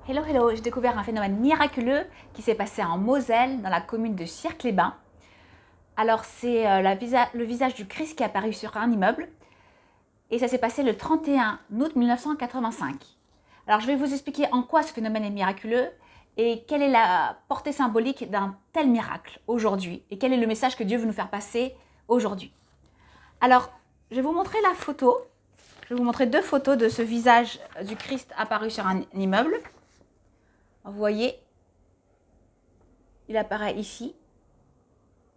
Hello, hello, j'ai découvert un phénomène miraculeux qui s'est passé en Moselle, dans la commune de Sierck-les-Bains. Alors, c'est le visage du Christ qui est apparu sur un immeuble et ça s'est passé le 31 août 1985. Alors, je vais vous expliquer en quoi ce phénomène est miraculeux et quelle est la portée symbolique d'un tel miracle aujourd'hui et quel est le message que Dieu veut nous faire passer aujourd'hui. Alors, je vais vous montrer la photo. Je vais vous montrer deux photos de ce visage du Christ apparu sur un immeuble. Vous voyez, il apparaît ici.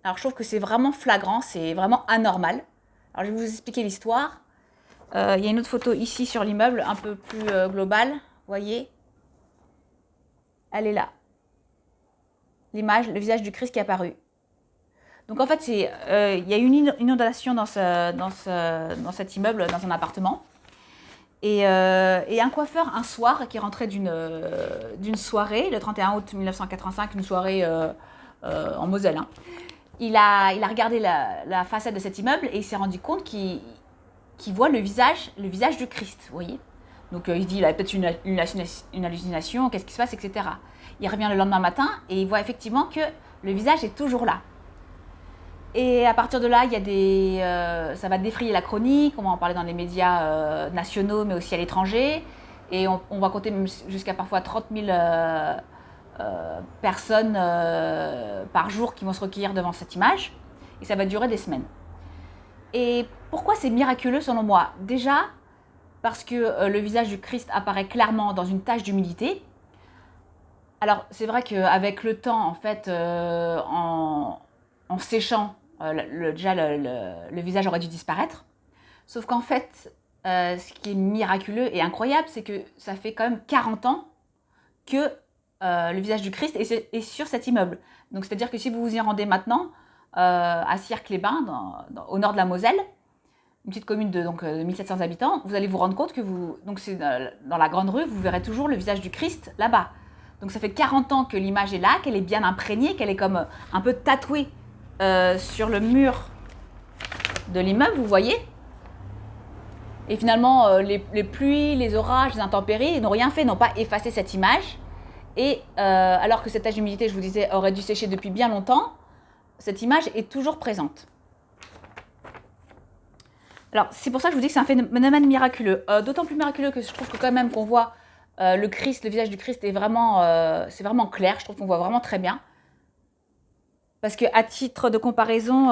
Alors, je trouve que c'est vraiment flagrant, c'est vraiment anormal. Alors, je vais vous expliquer l'histoire. Il y a une autre photo ici sur l'immeuble, un peu plus globale. Vous voyez, elle est là. L'image, le visage du Christ qui est apparu. Donc, en fait, il y a eu une inondation dans cet immeuble, dans un appartement. Et un coiffeur, un soir, qui rentrait d'une soirée, le 31 août 1985, une soirée en Moselle. Hein. Il a regardé la façade de cet immeuble et il s'est rendu compte qu'il voit le visage du Christ, vous voyez. Donc il se dit, il a peut-être une hallucination, qu'est-ce qui se passe, etc. Il revient le lendemain matin et il voit effectivement que le visage est toujours là. Et à partir de là, ça va défrayer la chronique, on va en parler dans les médias nationaux, mais aussi à l'étranger. Et on va compter jusqu'à parfois 30 000 personnes par jour qui vont se recueillir devant cette image. Et ça va durer des semaines. Et pourquoi c'est miraculeux selon moi? Déjà, parce que le visage du Christ apparaît clairement dans une tache d'humidité. Alors, c'est vrai qu'avec le temps, en fait, en séchant, déjà le visage aurait dû disparaître. Sauf qu'en fait, ce qui est miraculeux et incroyable, c'est que ça fait quand même 40 ans que le visage du Christ est sur cet immeuble. Donc, c'est-à-dire que si vous vous y rendez maintenant, à Sierck-les-Bains, au nord de la Moselle, une petite commune de 1700 habitants, vous allez vous rendre compte que donc c'est dans la grande rue, vous verrez toujours le visage du Christ là-bas. Donc ça fait 40 ans que l'image est là, qu'elle est bien imprégnée, qu'elle est comme un peu tatouée sur le mur de l'immeuble, vous voyez. Et finalement, les pluies, les orages, les intempéries n'ont rien fait, n'ont pas effacé cette image. Et alors que cette tache d'humidité, je vous disais, aurait dû sécher depuis bien longtemps, cette image est toujours présente. Alors, c'est pour ça que je vous dis que c'est un phénomène miraculeux. D'autant plus miraculeux que je trouve que quand même qu'on voit le Christ, le visage du Christ c'est vraiment clair. Je trouve qu'on voit vraiment très bien. Parce qu'à titre de comparaison,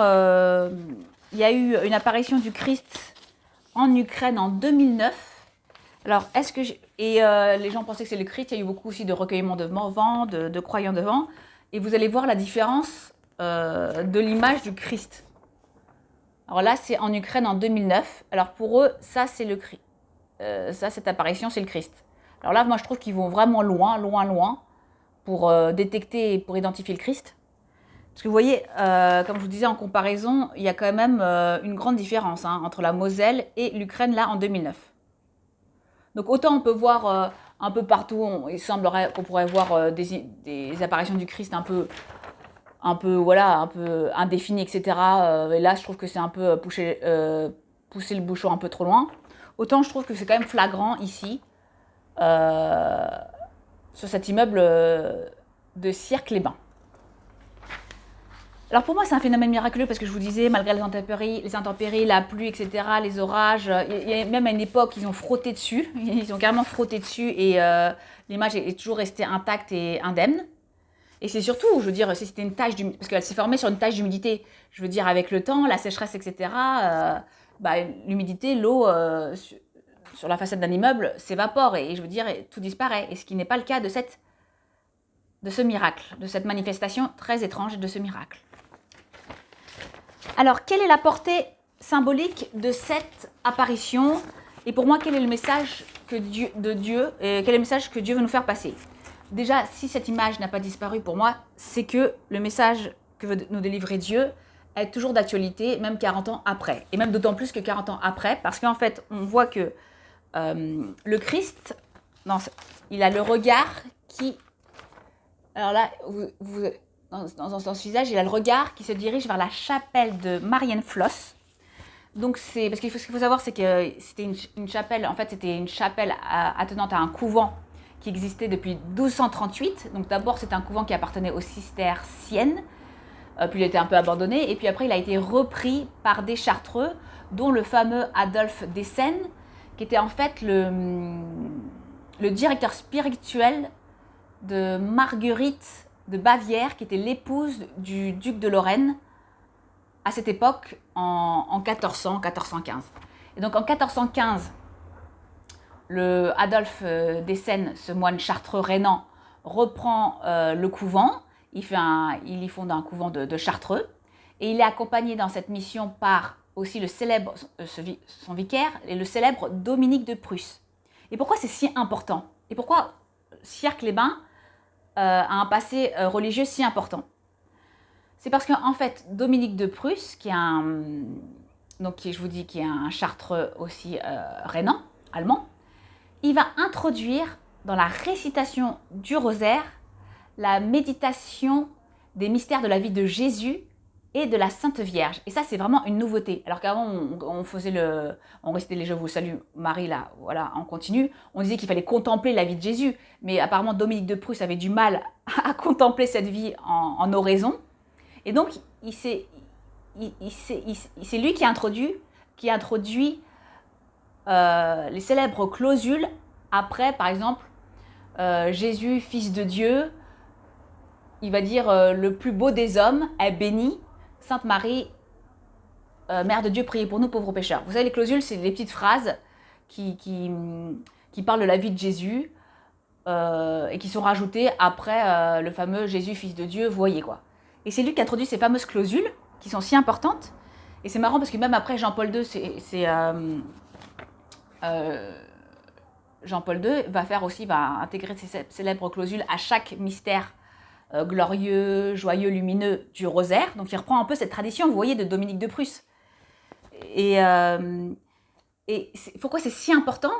il y a eu une apparition du Christ en Ukraine en 2009. Alors, les gens pensaient que c'est le Christ. Il y a eu beaucoup aussi de recueillements de vent, de croyants devant. Et vous allez voir la différence de l'image du Christ. Alors là, c'est en Ukraine en 2009. Alors pour eux, ça, c'est le Christ. Cette apparition, c'est le Christ. Alors là, moi, je trouve qu'ils vont vraiment loin, loin, loin pour détecter et pour identifier le Christ. Parce que vous voyez, comme je vous disais, en comparaison, il y a quand même une grande différence entre la Moselle et l'Ukraine, là, en 2009. Donc autant on peut voir un peu partout, il semblerait qu'on pourrait voir des apparitions du Christ un peu indéfini, etc. Et là, je trouve que c'est un peu pousser le bouchon un peu trop loin. Autant je trouve que c'est quand même flagrant ici, sur cet immeuble de Sierck-les-Bains. Alors pour moi, c'est un phénomène miraculeux parce que je vous disais, malgré les intempéries, la pluie, etc., les orages, même à une époque, ils ont frotté dessus, ils ont carrément frotté dessus et l'image est toujours restée intacte et indemne. Et c'est surtout, je veux dire, si c'était une tache d'humidité, parce qu'elle s'est formée sur une tache d'humidité, je veux dire, avec le temps, la sécheresse, etc., l'humidité, l'eau sur la façade d'un immeuble s'évapore et je veux dire, tout disparaît. Et ce qui n'est pas le cas de ce miracle, de cette manifestation très étrange de ce miracle. Alors, quelle est la portée symbolique de cette apparition? Et pour moi, quel est le message de Dieu, et quel est le message que Dieu veut nous faire passer? Déjà, si cette image n'a pas disparu pour moi, c'est que le message que veut nous délivrer Dieu est toujours d'actualité, même 40 ans après. Et même d'autant plus que 40 ans après, parce qu'en fait, on voit que le Christ, il a le regard qui... Alors là, dans ce visage, il a le regard qui se dirige vers la chapelle de Marienfloss. Donc c'est... Parce ce qu'il faut savoir, c'est que c'était une chapelle, en fait, c'était une chapelle attenante à un couvent qui existait depuis 1238. Donc d'abord, c'est un couvent qui appartenait aux cisterciennes, puis il a été un peu abandonné, et puis après, il a été repris par des chartreux, dont le fameux Adolphe Dessènes, qui était en fait le directeur spirituel de Marguerite de Bavière, qui était l'épouse du duc de Lorraine, à cette époque, en 1400, 1415. Et donc en 1415, le Adolphe Dessènes, ce moine chartreux rhénan, reprend le couvent. Il y fonde un couvent de chartreux. Et il est accompagné dans cette mission par aussi le célèbre, son vicaire, et le célèbre Dominique de Prusse. Et pourquoi c'est si important? Et pourquoi Sierck-les-Bains a un passé religieux si important? C'est parce qu'en fait, Dominique de Prusse, qui est un chartreux aussi rhénan, allemand, il va introduire dans la récitation du rosaire la méditation des mystères de la vie de Jésus et de la Sainte Vierge. Et ça, c'est vraiment une nouveauté. Alors qu'avant, on récitait les Je vous salue Marie, là, voilà, en continu. On disait qu'il fallait contempler la vie de Jésus. Mais apparemment, Dominique de Prusse avait du mal à contempler cette vie en oraison. Et donc, c'est lui qui introduit les célèbres clausules après, par exemple, Jésus, fils de Dieu, il va dire le plus beau des hommes est béni, Sainte Marie, Mère de Dieu, priez pour nous pauvres pécheurs. Vous savez, les clausules, c'est des petites phrases qui parlent de la vie de Jésus et qui sont rajoutées après le fameux Jésus, fils de Dieu, voyez quoi. Et c'est lui qui introduit ces fameuses clausules qui sont si importantes. Et c'est marrant parce que même après Jean-Paul II, Jean-Paul II va intégrer ces célèbres clausules à chaque mystère glorieux, joyeux, lumineux du rosaire. Donc il reprend un peu cette tradition, vous voyez, de Dominique de Prusse. Et pourquoi c'est si important?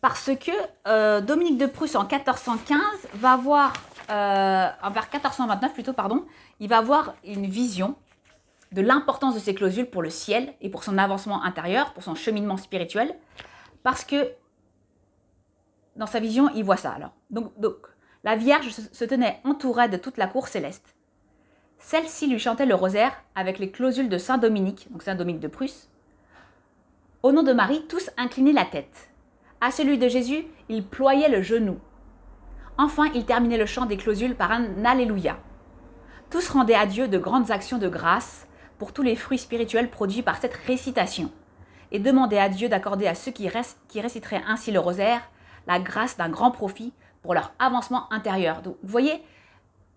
Parce que Dominique de Prusse, en 1415, va avoir, vers 1429 plutôt, pardon, il va avoir une vision de l'importance de ces clausules pour le ciel et pour son avancement intérieur, pour son cheminement spirituel, parce que dans sa vision, il voit ça alors. Donc la Vierge se tenait entourée de toute la cour céleste. Celle-ci lui chantait le rosaire avec les clausules de Saint Dominique, donc Saint Dominique de Prusse. Au nom de Marie, tous inclinaient la tête. À celui de Jésus, il ployait le genou. Enfin, il terminait le chant des clausules par un Alléluia. Tous rendaient à Dieu de grandes actions de grâce pour tous les fruits spirituels produits par cette récitation et demandaient à Dieu d'accorder à ceux qui réciteraient ainsi le rosaire la grâce d'un grand profit pour leur avancement intérieur. Donc, vous voyez,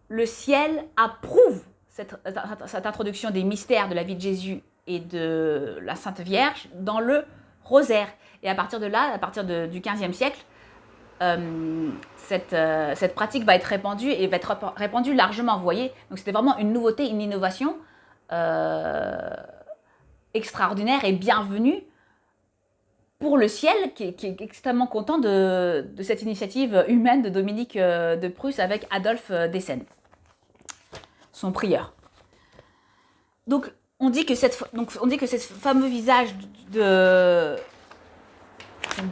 le ciel approuve cette introduction des mystères de la vie de Jésus et de la Sainte Vierge dans le rosaire. Et à partir de là, à partir du XVe siècle, cette pratique va être répandue et va être répandue largement, vous voyez. Donc c'était vraiment une nouveauté, une innovation extraordinaire et bienvenue pour le ciel, qui est extrêmement content de cette initiative humaine de Dominique de Prusse avec Adolphe Dessènes, son prieur. Donc on dit que ce fameux visage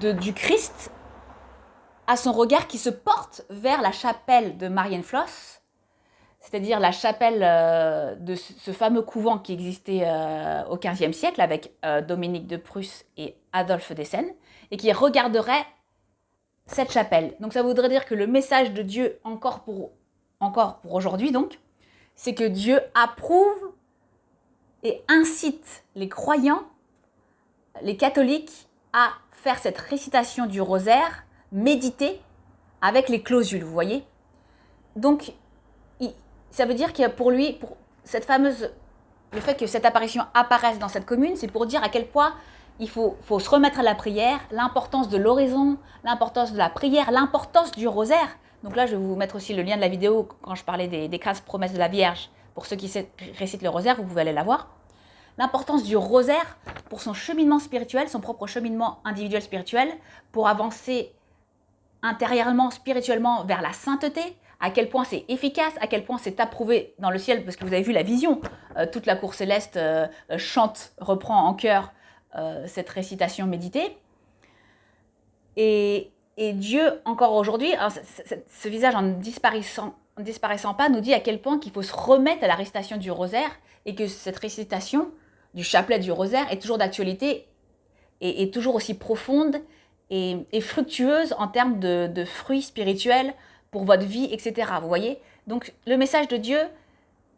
du Christ a son regard qui se porte vers la chapelle de Marienfloss, c'est-à-dire la chapelle de ce fameux couvent qui existait au XVe siècle avec Dominique de Prusse et Adolphe Dessènes, et qui regarderait cette chapelle. Donc ça voudrait dire que le message de Dieu, encore pour aujourd'hui donc, c'est que Dieu approuve et incite les croyants, les catholiques, à faire cette récitation du rosaire, méditer avec les clausules, vous voyez. Donc, ça veut dire que pour lui, le fait que cette apparition apparaisse dans cette commune, c'est pour dire à quel point il faut se remettre à la prière, l'importance de l'oraison, l'importance de la prière, l'importance du rosaire. Donc là, je vais vous mettre aussi le lien de la vidéo quand je parlais des 15 promesses de la Vierge. Pour ceux qui récitent le rosaire, vous pouvez aller la voir. L'importance du rosaire pour son cheminement spirituel, son propre cheminement individuel spirituel, pour avancer intérieurement, spirituellement vers la sainteté, à quel point c'est efficace, à quel point c'est approuvé dans le ciel, parce que vous avez vu la vision, toute la cour céleste reprend en chœur cette récitation méditée. Et Et Dieu, encore aujourd'hui, ce visage en disparaissant pas, nous dit à quel point qu'il faut se remettre à la récitation du rosaire et que cette récitation du chapelet du rosaire est toujours d'actualité et toujours aussi profonde et fructueuse en termes de fruits spirituels pour votre vie, etc. Vous voyez? Donc le message de Dieu,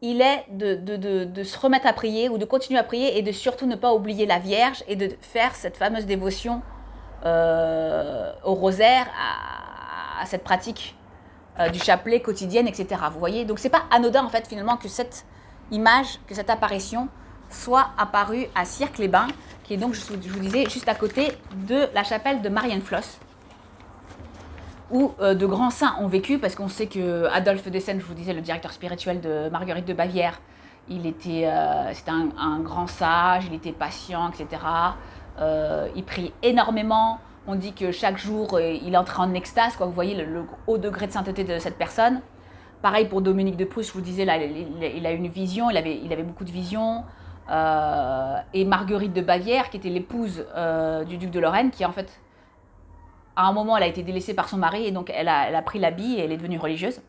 il est de se remettre à prier ou de continuer à prier et de surtout ne pas oublier la Vierge et de faire cette fameuse dévotion au rosaire, à cette pratique du chapelet quotidienne, etc. Vous voyez? Donc c'est pas anodin en fait finalement que cette image, que cette apparition soit apparue à Sierck-les-Bains, qui est donc, je vous disais, juste à côté de la chapelle de Marienfloss, où de grands saints ont vécu, parce qu'on sait que Adolphe Dessène, je vous disais, le directeur spirituel de Marguerite de Bavière, c'était un grand sage, il était patient, etc. Il prie énormément. On dit que chaque jour, il entrait en extase, quoi. Vous voyez le haut degré de sainteté de cette personne. Pareil pour Dominique de Prusse, je vous disais, là, il a une vision, il avait beaucoup de visions. Et Marguerite de Bavière, qui était l'épouse du duc de Lorraine, qui en fait, à un moment, elle a été délaissée par son mari, et donc elle a pris l'habit et elle est devenue religieuse.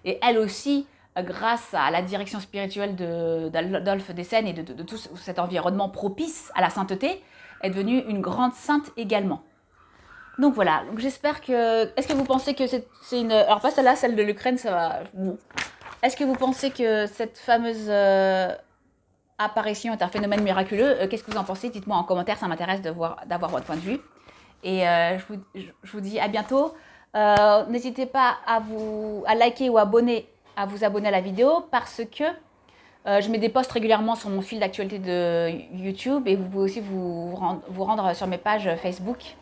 Et elle aussi, grâce à la direction spirituelle d'Adolphe Dessène et de tout cet environnement propice à la sainteté, est devenue une grande sainte également. Donc voilà, donc j'espère que... Est-ce que vous pensez que c'est une... Alors pas celle-là, celle de l'Ukraine, ça va... Bon. Est-ce que vous pensez que cette fameuse apparition est un phénomène miraculeux? Qu'est-ce que vous en pensez? Dites-moi en commentaire, ça m'intéresse d'avoir votre point de vue. Et je vous dis à bientôt. N'hésitez pas à liker ou à vous abonner à la vidéo parce que je mets des posts régulièrement sur mon fil d'actualité de YouTube et vous pouvez aussi vous rendre sur mes pages Facebook.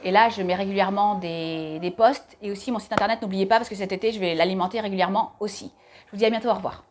Et là, je mets régulièrement des posts et aussi mon site internet, n'oubliez pas parce que cet été, je vais l'alimenter régulièrement aussi. Je vous dis à bientôt, au revoir.